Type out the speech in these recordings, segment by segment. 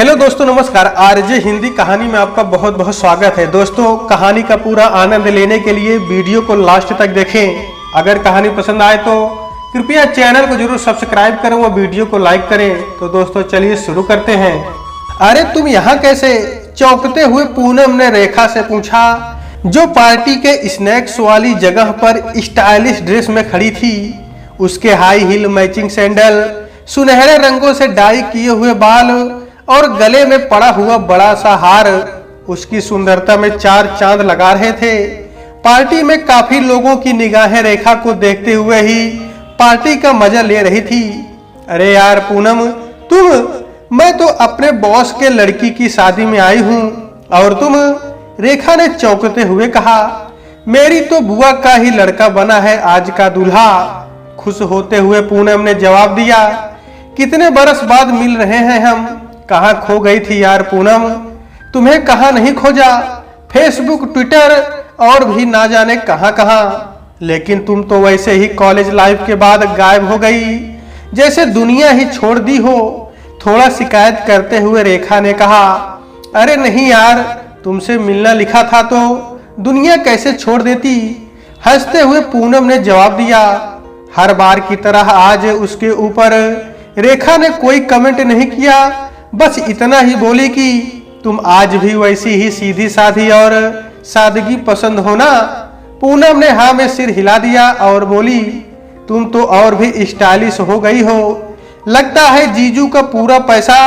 Hello दोस्तों, नमस्कार। RJ Hindi कहानी में आपका बहुत बहुत स्वागत है। दोस्तों, कहानी का पूरा आनंद लेने के लिए वीडियो को लास्ट तक देखें। अगर कहानी पसंद आए तो कृपया चैनल को जरूर सब्सक्राइब करें व वीडियो को लाइक करें। तो दोस्तों चलिए शुरू करते हैं। अरे तुम यहाँ कैसे? चौंकते हुए पूनम ने रेखा से पूछा, जो पार्टी के स्नैक्स वाली जगह पर स्टाइलिश ड्रेस में खड़ी थी। उसके हाई हील मैचिंग सैंडल, सुनहरे रंगों से डाई किए हुए बाल और गले में पड़ा हुआ बड़ा सा हार उसकी सुंदरता में चार चांद लगा रहे थे। पार्टी में काफी लोगों की निगाहें रेखा को देखते हुए ही पार्टी का मजा ले रही थी। अरे यार पूनम, मैं तो अपने बॉस के लड़की की शादी में आई हूँ और तुम? रेखा ने चौंकते हुए कहा। मेरी तो बुआ का ही लड़का बना है आज का दूल्हा। खुश होते हुए पूनम ने जवाब दिया। कितने बरस बाद मिल रहे हैं हम। कहाँ खो गई थी यार पूनम? तुम्हें कहाँ नहीं खोजा, फेसबुक, ट्विटर और भी ना जाने कहाँ कहाँ। लेकिन तुम तो वैसे ही कॉलेज लाइफ के बाद गायब हो गई, जैसे दुनिया ही छोड़ दी हो। थोड़ा शिकायत करते हुए रेखा ने कहा। अरे नहीं यार, तुमसे मिलना लिखा था तो दुनिया कैसे छोड़ देती। हंसते हुए पूनम ने जवाब दिया। हर बार की तरह आज उसके ऊपर रेखा ने कोई कमेंट नहीं किया, बस इतना ही बोली कि तुम आज भी वैसी ही सीधी साधी और सादगी पसंद हो ना। पूनम ने हाँ में सिर हिला दिया और बोली, तुम तो और भी स्टाइलिश हो गई हो। लगता है जीजू का पूरा पैसा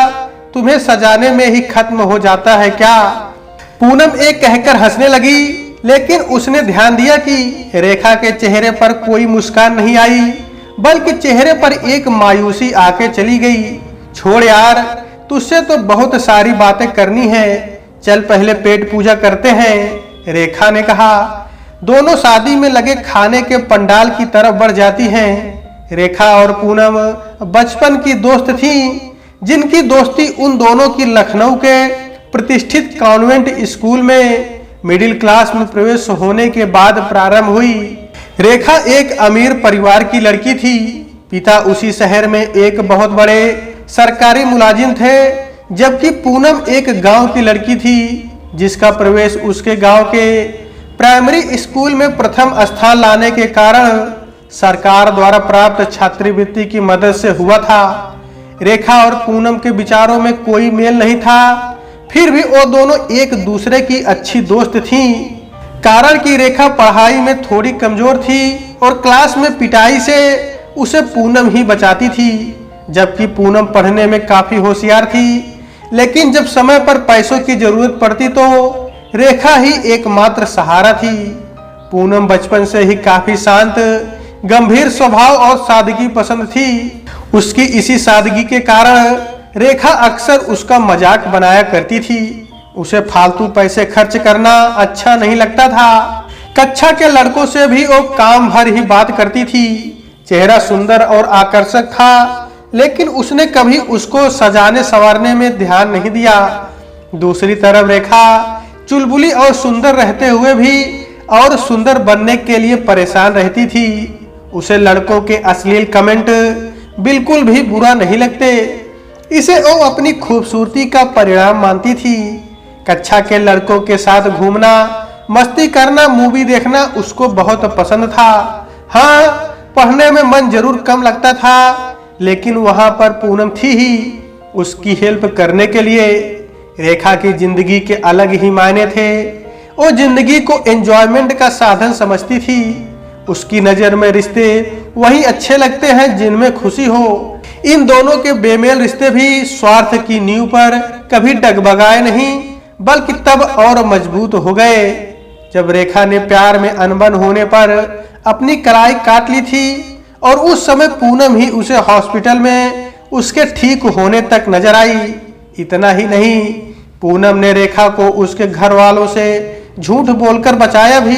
तुम्हें सजाने में ही खत्म हो जाता है क्या? पूनम एक कहकर हंसने लगी, लेकिन उसने ध्यान दिया कि रेखा के चेहरे पर कोई मुस्कान नहीं आई, बल्कि चेहरे पर एक मायूसी आके चली गई। छोड़ यार, तुझसे तो बहुत सारी बातें करनी है, चल पहले पेट पूजा करते हैं, रेखा ने कहा। दोनों शादी में लगे खाने के पंडाल की तरफ बढ़ जाती हैं। रेखा और पूनम बचपन की दोस्त थीं, जिनकी दोस्ती उन दोनों की लखनऊ के प्रतिष्ठित कॉन्वेंट स्कूल में मिडिल क्लास में प्रवेश होने के बाद प्रारंभ हुई। रेखा एक अमीर परिवार की लड़की थी। पिता उसी शहर में एक बहुत बड़े सरकारी मुलाजिम थे, जबकि पूनम एक गांव की लड़की थी, जिसका प्रवेश उसके गांव के प्राइमरी स्कूल में प्रथम स्थान लाने के कारण सरकार द्वारा प्राप्त छात्रवृत्ति की मदद से हुआ था। रेखा और पूनम के विचारों में कोई मेल नहीं था, फिर भी वो दोनों एक दूसरे की अच्छी दोस्त थीं। कारण कि रेखा पढ़ाई में थोड़ी कमजोर थी और क्लास में पिटाई से उसे पूनम ही बचाती थी, जबकि पूनम पढ़ने में काफी होशियार थी। लेकिन जब समय पर पैसों की जरूरत पड़ती तो रेखा ही एकमात्र सहारा थी। पूनम बचपन से ही काफी शांत, गंभीर स्वभाव और सादगी पसंद थी। उसकी इसी सादगी के कारण रेखा अक्सर उसका मजाक बनाया करती थी। उसे फालतू पैसे खर्च करना अच्छा नहीं लगता था। कक्षा के लड़कों से भी वो काम भर ही बात करती थी। चेहरा सुंदर और आकर्षक था, लेकिन उसने कभी उसको सजाने संवारने में ध्यान नहीं दिया। दूसरी तरफ रेखा चुलबुली और सुंदर रहते हुए भी और सुंदर बनने के लिए परेशान रहती थी। उसे लड़कों के अश्लील कमेंट बिल्कुल भी बुरा नहीं लगते, इसे वो अपनी खूबसूरती का परिणाम मानती थी। कक्षा के लड़कों के साथ घूमना, मस्ती करना, मूवी देखना उसको बहुत पसंद था। हाँ, पढ़ने में मन जरूर कम लगता था, लेकिन वहां पर पूनम थी ही उसकी हेल्प करने के लिए। रेखा की जिंदगी के अलग ही मायने थे। वो जिंदगी को एंजॉयमेंट का साधन समझती थी। उसकी नजर में रिश्ते वही अच्छे लगते हैं जिनमें खुशी हो। इन दोनों के बेमेल रिश्ते भी स्वार्थ की नींव पर कभी डगमगाए नहीं, बल्कि तब और मजबूत हो गए जब रेखा ने प्यार में अनबन होने पर अपनी कलाई काट ली थी। और उस समय पूनम ही उसे हॉस्पिटल में उसके ठीक होने तक नजर आई। इतना ही नहीं, पूनम ने रेखा को उसके घर वालों से झूठ बोलकर बचाया भी।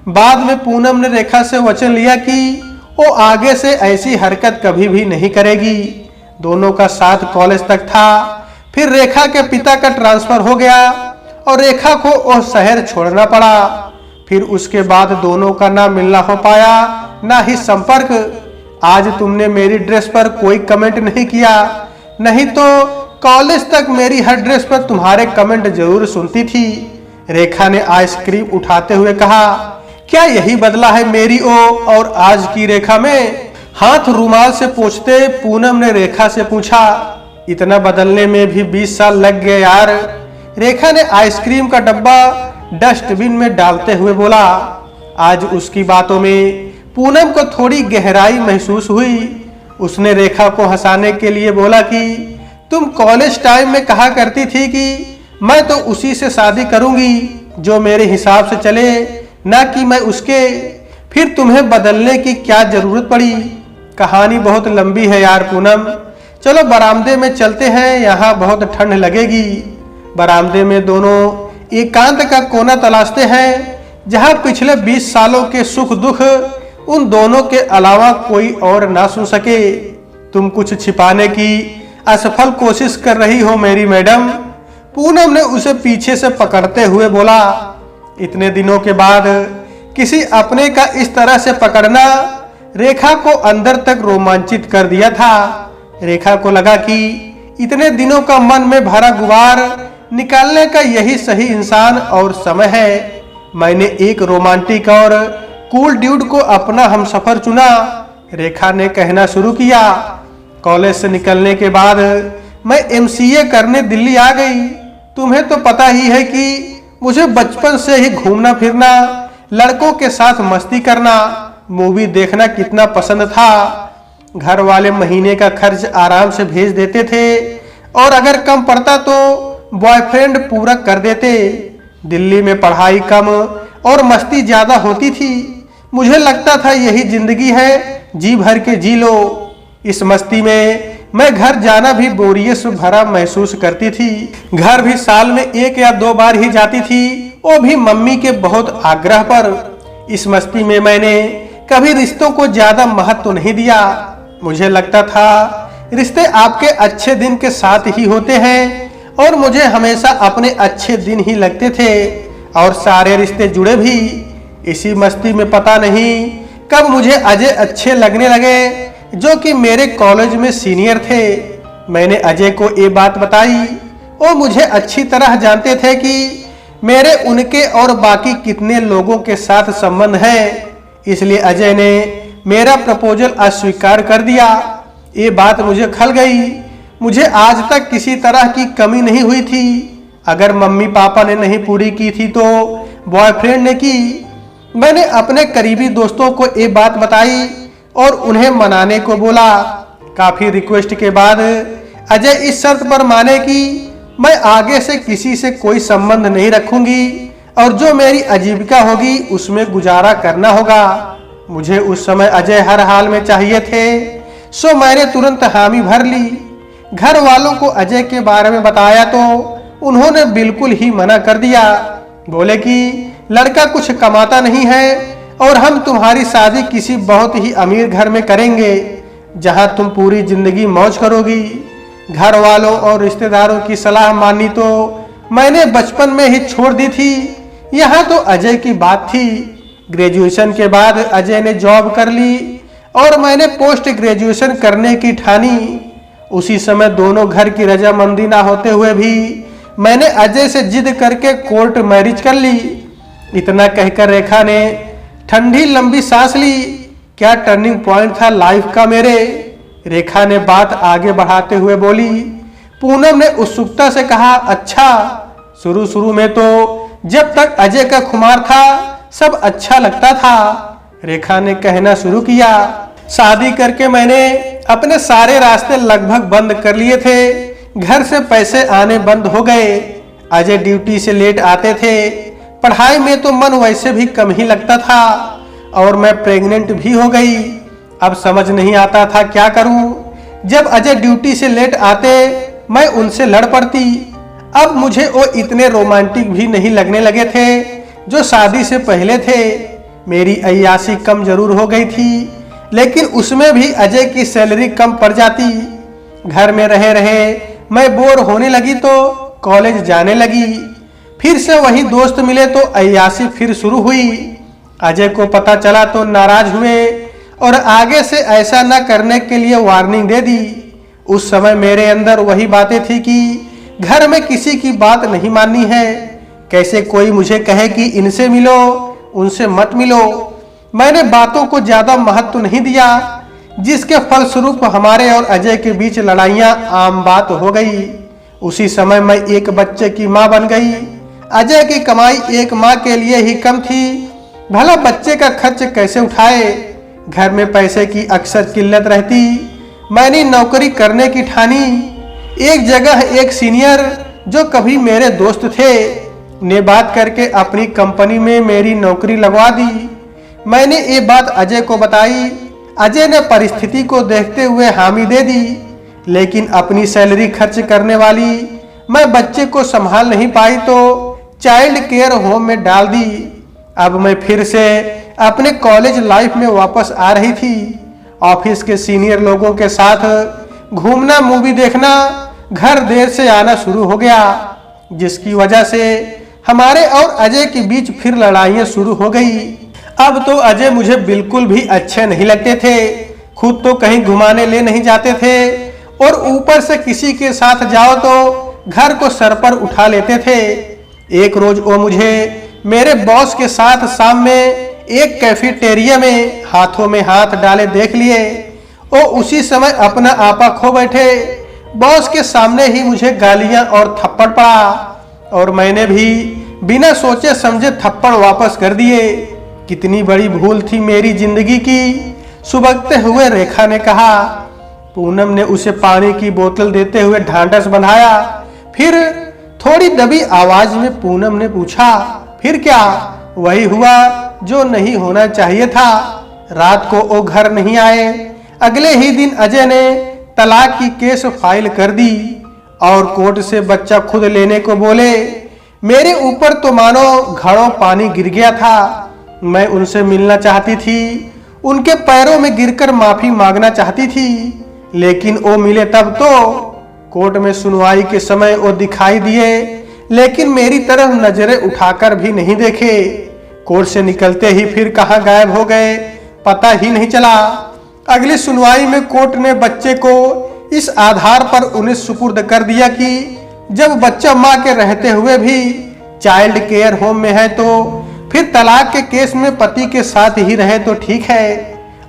बाद में पूनम ने रेखा से वचन लिया कि वो आगे से ऐसी हरकत कभी भी नहीं करेगी। दोनों का साथ कॉलेज तक था। फिर रेखा के पिता का ट्रांसफर हो गया और रेखा को वो शहर छोड़ना पड़ा। फिर उसके बाद दोनों का ना मिलना हो पाया, ना ही संपर्क। आज तुमने मेरी ड्रेस पर कोई कमेंट नहीं किया, नहीं तो कॉलेज तक मेरी हर ड्रेस पर तुम्हारे कमेंट जरूर सुनती थी। रेखा ने आइसक्रीम उठाते हुए कहा, क्या यही बदला है मेरी और आज की रेखा में? हाथ रुमाल से पोंछते पूनम ने रेखा से पूछा, इतना बदलने में भी 20 साल लग गए यार। रेखा ने आइसक्रीम का डब्बा डस्टबिन में डालते हुए बोला। आज उसकी बातों में पूनम को थोड़ी गहराई महसूस हुई। उसने रेखा को हंसाने के लिए बोला कि तुम कॉलेज टाइम में कहा करती थी कि मैं तो उसी से शादी करूंगी जो मेरे हिसाब से चले, ना कि मैं उसके। फिर तुम्हें बदलने की क्या जरूरत पड़ी? कहानी बहुत लंबी है यार पूनम। चलो बरामदे में चलते हैं, यहाँ बहुत ठंड लगेगी। बरामदे में दोनों एकांत का कोना तलाशते हैं जहाँ पिछले 20 सालों के सुख दुख उन दोनों के अलावा कोई और ना सुन सके। तुम कुछ छिपाने की असफल कोशिश कर रही हो मेरी मैडम। पूनम ने उसे पीछे से पकड़ते हुए बोला। इतने दिनों के बाद किसी अपने का इस तरह से पकड़ना रेखा को अंदर तक रोमांचित कर दिया था। रेखा को लगा कि इतने दिनों का मन में भरा गुबार निकालने का यही सही इंसान और समय है। मैंने एक रोमांटिक और कूल ड्यूड को अपना हमसफर चुना, रेखा ने कहना शुरू किया। कॉलेज से निकलने के बाद मैं एमसीए करने दिल्ली आ गई। तुम्हें तो पता ही है कि मुझे बचपन से ही घूमना फिरना, लड़कों के साथ मस्ती करना, मूवी देखना कितना पसंद था। घर वाले महीने का खर्च आराम से भेज देते थे और अगर कम पड़ता तो बॉयफ्रेंड पूरा कर देते। दिल्ली में पढ़ाई कम और मस्ती ज्यादा होती थी। मुझे लगता था यही जिंदगी है, जी भर के जी लो। इस मस्ती में मैं घर जाना भी बोरियत से भरा महसूस करती थी। घर भी साल में 1 या 2 बार ही जाती थी, वो भी मम्मी के बहुत आग्रह पर। इस मस्ती में मैंने कभी रिश्तों को ज्यादा महत्व नहीं दिया। मुझे लगता था रिश्ते आपके अच्छे दिन के साथ ही होते हैं और मुझे हमेशा अपने अच्छे दिन ही लगते थे और सारे रिश्ते जुड़े भी। इसी मस्ती में पता नहीं कब मुझे अजय अच्छे लगने लगे जो कि मेरे कॉलेज में सीनियर थे। मैंने अजय को ये बात बताई। वो मुझे अच्छी तरह जानते थे कि मेरे उनके और बाकी कितने लोगों के साथ संबंध है। इसलिए अजय ने मेरा प्रपोजल अस्वीकार कर दिया। ये बात मुझे खल गई। मुझे आज तक किसी तरह की कमी नहीं हुई थी। अगर मम्मी पापा ने नहीं पूरी की थी तो बॉयफ्रेंड ने की। मैंने अपने करीबी दोस्तों को ये बात बताई और उन्हें मनाने को बोला। काफी रिक्वेस्ट के बाद अजय इस शर्त पर माने कि मैं आगे से किसी से कोई संबंध नहीं रखूंगी और जो मेरी आजीविका होगी उसमें गुजारा करना होगा। मुझे उस समय अजय हर हाल में चाहिए थे, सो मैंने तुरंत हामी भर ली। घर वालों को अजय के बारे में बताया तो उन्होंने बिल्कुल ही मना कर दिया। बोले कि लड़का कुछ कमाता नहीं है और हम तुम्हारी शादी किसी बहुत ही अमीर घर में करेंगे जहां तुम पूरी जिंदगी मौज करोगी। घर वालों और रिश्तेदारों की सलाह मानी तो मैंने बचपन में ही छोड़ दी थी। यहाँ तो अजय की बात थी। ग्रेजुएशन के बाद अजय ने जॉब कर ली और मैंने पोस्ट ग्रेजुएशन करने की ठानी। उसी समय दोनों घर की रजामंदी ना होते हुए भी मैंने अजय से जिद करके कोर्ट मैरिज कर ली। इतना कहकर रेखा ने ठंडी लंबी सांस ली। क्या टर्निंग पॉइंट था लाइफ का मेरे। रेखा ने बात आगे बढ़ाते हुए बोली। पूनम ने उत्सुकता से कहा, अच्छा, शुरू में तो जब तक अजय का खुमार था सब अच्छा लगता था। रेखा ने कहना शुरू किया। शादी करके मैंने अपने सारे रास्ते लगभग बंद कर लिए थे। घर से पैसे आने बंद हो गए। अजय ड्यूटी से लेट आते थे। पढ़ाई में तो मन वैसे भी कम ही लगता था और मैं प्रेग्नेंट भी हो गई। अब समझ नहीं आता था क्या करूं। जब अजय ड्यूटी से लेट आते मैं उनसे लड़ पड़ती। अब मुझे वो इतने रोमांटिक भी नहीं लगने लगे थे जो शादी से पहले थे। मेरी अय्याशी कम जरूर हो गई थी लेकिन उसमें भी अजय की सैलरी कम पड़ जाती। घर में रहे रहे मैं बोर होने लगी तो कॉलेज जाने लगी। फिर से वही दोस्त मिले तो अय्याशी फिर शुरू हुई। अजय को पता चला तो नाराज हुए और आगे से ऐसा न करने के लिए वार्निंग दे दी। उस समय मेरे अंदर वही बातें थी कि घर में किसी की बात नहीं माननी है। कैसे कोई मुझे कहे कि इनसे मिलो, उनसे मत मिलो। मैंने बातों को ज्यादा महत्व नहीं दिया, जिसके फलस्वरूप हमारे और अजय के बीच लड़ाइयां आम बात हो गई। उसी समय मैं एक बच्चे की मां बन गई। अजय की कमाई एक मां के लिए ही कम थी। भला बच्चे का खर्च कैसे उठाए। घर में पैसे की अक्सर किल्लत रहती। मैंने नौकरी करने की ठानी। एक जगह एक सीनियर जो कभी मेरे दोस्त थे ने बात करके अपनी कंपनी में मेरी नौकरी लगवा दी। मैंने ये बात अजय को बताई। अजय ने परिस्थिति को देखते हुए हामी दे दी, लेकिन अपनी सैलरी खर्च करने वाली मैं बच्चे को संभाल नहीं पाई तो चाइल्ड केयर होम में डाल दी। अब मैं फिर से अपने कॉलेज लाइफ में वापस आ रही थी। ऑफिस के सीनियर लोगों के साथ घूमना, मूवी देखना, घर देर से आना शुरू हो गया, जिसकी वजह से हमारे और अजय के बीच फिर लड़ाइयां शुरू हो गई। अब तो अजय मुझे बिल्कुल भी अच्छे नहीं लगते थे। खुद तो कहीं घुमाने ले नहीं जाते थे और ऊपर से किसी के साथ जाओ तो घर को सर पर उठा लेते थे। एक रोज वो मुझे मेरे बॉस के साथ शाम में एक कैफेटेरिया में हाथों में हाथ डाले देख लिए। वो उसी समय अपना आपा खो बैठे। बॉस के सामने ही मुझे गालियां और थप्पड़ पड़ा और मैंने भी बिना सोचे समझे थप्पड़ वापस कर दिए। कितनी बड़ी भूल थी मेरी जिंदगी की, सुबकते हुए रेखा ने कहा। पूनम ने उसे पानी की बोतल देते हुए ढांढस बंधाया। फिर थोड़ी दबी आवाज में पूनम ने पूछा, फिर क्या? वही हुआ जो नहीं होना चाहिए था। रात को वो घर नहीं आए। अगले ही दिन अजय ने तलाक की केस फाइल कर दी और कोर्ट से बच्चा खुद लेने को बोले। मेरे ऊपर तो मानो घड़ों पानी गिर गया था। मैं उनसे मिलना चाहती थी, उनके पैरों में गिरकर माफी मांगना चाहती थी, लेकिन वो मिले तब तो। कोर्ट में सुनवाई के समय वो दिखाई दिए, लेकिन मेरी तरफ नजरें उठाकर भी नहीं देखे। कोर्ट से निकलते ही फिर कहां गायब हो गए, पता ही नहीं चला। अगली सुनवाई में कोर्ट ने बच्चे को इस आधार पर उन्हें सुपुर्द कर दिया कि जब बच्चा मां के रहते हुए भी चाइल्ड केयर होम में है तो फिर तलाक के केस में पति के साथ ही रहे तो ठीक है।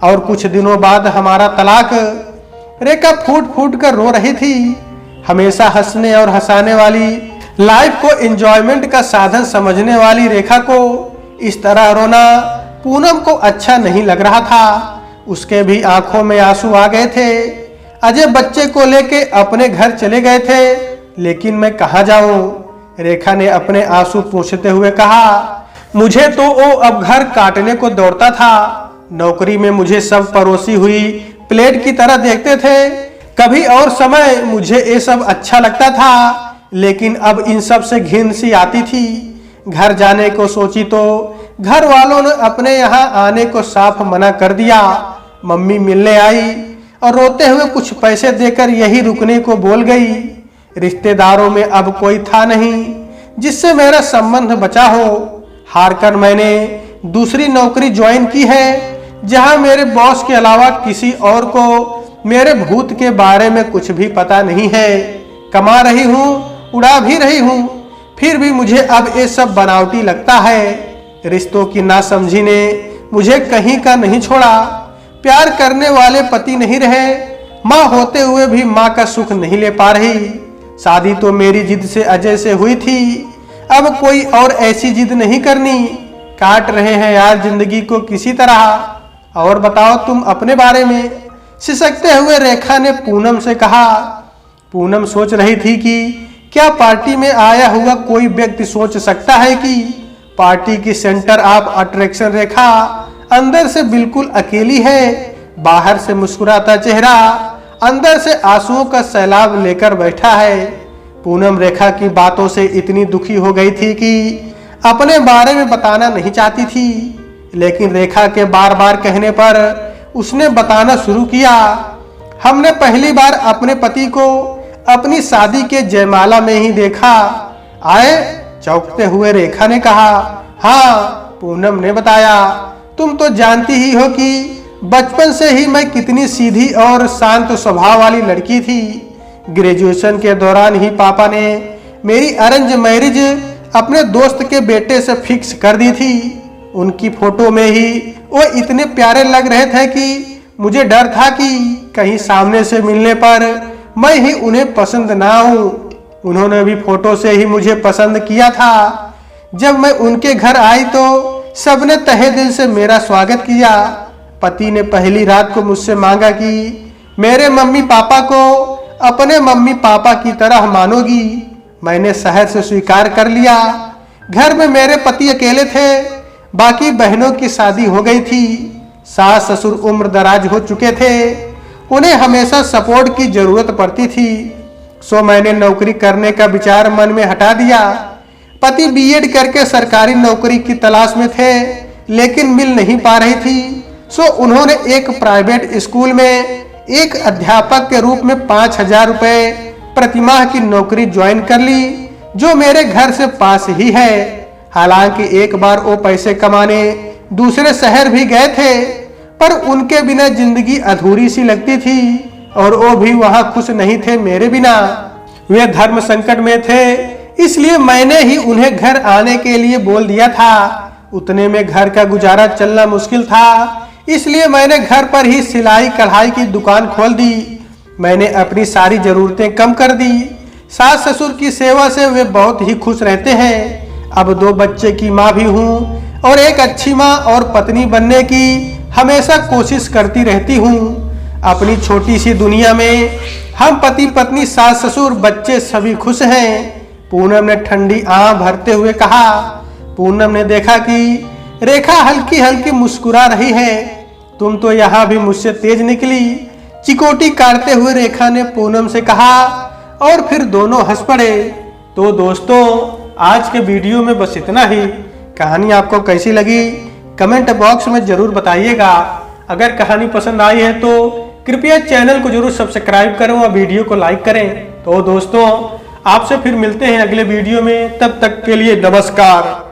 और कुछ दिनों बाद हमारा तलाक। रेखा फूट फूट कर रो रही थी। हमेशा हंसने और हंसाने वाली, लाइफ को एंजॉयमेंट का साधन समझने वाली रेखा को इस तरह रोना पूनम को अच्छा नहीं लग रहा था। उसके भी आंखों में आंसू आ गए थे। अजय बच्चे को लेके अपने घर चले गए थे, लेकिन मैं कहां जाऊं? रेखा ने अपने आंसू पोंछते हुए कहा। मुझे तो वो अब घर काटने को दौड़ता था। नौकरी में मुझे सब परोसी हुई प्लेट की तरह देखते थे। कभी और समय मुझे ये सब अच्छा लगता था, लेकिन अब इन सब से घिन सी आती थी। घर जाने को सोची तो घर वालों ने अपने यहाँ आने को साफ मना कर दिया। मम्मी मिलने आई और रोते हुए कुछ पैसे देकर यही रुकने को बोल गई। रिश्तेदारों में अब कोई था नहीं जिससे मेरा संबंध बचा हो। हारकर मैंने दूसरी नौकरी ज्वाइन की है, जहां मेरे बॉस के अलावा किसी और को मेरे भूत के बारे में कुछ भी पता नहीं है। कमा रही हूँ, उड़ा भी रही हूँ, फिर भी मुझे अब ये सब बनावटी लगता है। रिश्तों की नासमझी ने मुझे कहीं का नहीं छोड़ा। प्यार करने वाले पति नहीं रहे। माँ होते हुए भी माँ का सुख नहीं ले पा रही। शादी तो मेरी जिद से अजय से हुई थी, अब कोई और ऐसी जिद नहीं करनी। काट रहे हैं यार जिंदगी को किसी तरह। और बताओ तुम अपने बारे में, सिसकते हुए रेखा ने पूनम से कहा। पूनम सोच रही थी कि क्या पार्टी में आया हुआ कोई व्यक्ति सोच सकता है कि पार्टी की सेंटर ऑफ अट्रैक्शन रेखा अंदर से बिल्कुल अकेली है। बाहर से मुस्कुराता चेहरा, अंदर से आंसुओं का सैलाब लेकर बैठा है। पूनम रेखा की बातों से इतनी दुखी हो गई थी कि अपने बारे में बताना नहीं चाहती थी, लेकिन रेखा के बार बार कहने पर उसने बताना शुरू किया। हमने पहली बार अपने पति को अपनी शादी के जयमाला में ही देखा। आए? चौंकते हुए रेखा ने कहा। हाँ, पूनम ने बताया। तुम तो जानती ही हो कि बचपन से ही मैं कितनी सीधी और शांत स्वभाव वाली लड़की थी। ग्रेजुएशन के दौरान ही पापा ने मेरी अरेंज मैरिज अपने दोस्त के बेटे से फिक्स कर दी थी। उनकी फोटो में ही वो इतने प्यारे लग रहे थे कि मुझे डर था कि कहीं सामने से मिलने पर मैं ही उन्हें पसंद ना आऊं। उन्होंने भी फोटो से ही मुझे पसंद किया था। जब मैं उनके घर आई तो सबने तहे दिल से मेरा स्वागत किया। पति ने पहली रात को मुझसे मांगा कि मेरे मम्मी पापा को अपने मम्मी पापा की तरह मानोगी। मैंने शहर से स्वीकार कर लिया। घर में मेरे पति अकेले थे, बाकी बहनों की शादी हो गई थी। सास ससुर उम्र दराज हो चुके थे, उन्हें हमेशा सपोर्ट की जरूरत पड़ती थी। सो मैंने नौकरी करने का विचार मन में हटा दिया। पति बीएड करके सरकारी नौकरी की तलाश में थे, लेकिन मिल नहीं पा रही थी। सो उन्होंने एक प्राइवेट स्कूल में एक अध्यापक के रूप में 5,000 रुपए प्रतिमाह की नौकरी ज्वाइन कर ली, जो मेरे घर से पास ही है। हालांकि एक बार वो पैसे कमाने दूसरे शहर भी गए थे, पर उनके बिना जिंदगी अधूरी सी लगती थी और वो भी वहां खुश नहीं थे मेरे बिना। वे धर्म संकट में थे, इसलिए मैंने ही उन्हें घर आने के लिए बोल दिया था। उतने में घर का गुजारा चलना मुश्किल था, इसलिए मैंने घर पर ही सिलाई कढ़ाई की दुकान खोल दी। मैंने अपनी सारी जरूरतें कम कर दी। सास ससुर की सेवा से वे बहुत ही खुश रहते हैं। अब 2 बच्चे की माँ भी हूँ और एक अच्छी माँ और पत्नी बनने की हमेशा कोशिश करती रहती हूँ। अपनी छोटी सी दुनिया में हम पति पत्नी सास ससुर बच्चे सभी खुश हैं। पूनम ने ठंडी आंख भरते हुए कहा। पूनम ने देखा कि रेखा हल्की हल्की मुस्कुरा रही है। तुम तो यहाँ भी मुझसे तेज निकली। चिकोटी काटते हुए रेखा ने पूनम से कहा और फिर दोनों हंस पड़े। तो दोस्तों, आज के वीडियो में बस इतना ही। कहानी आपको कैसी लगी कमेंट बॉक्स में जरूर बताइएगा। अगर कहानी पसंद आई है तो कृपया चैनल को जरूर सब्सक्राइब करें और वीडियो को लाइक करें। तो दोस्तों, आपसे फिर मिलते हैं अगले वीडियो में। तब तक के लिए नमस्कार।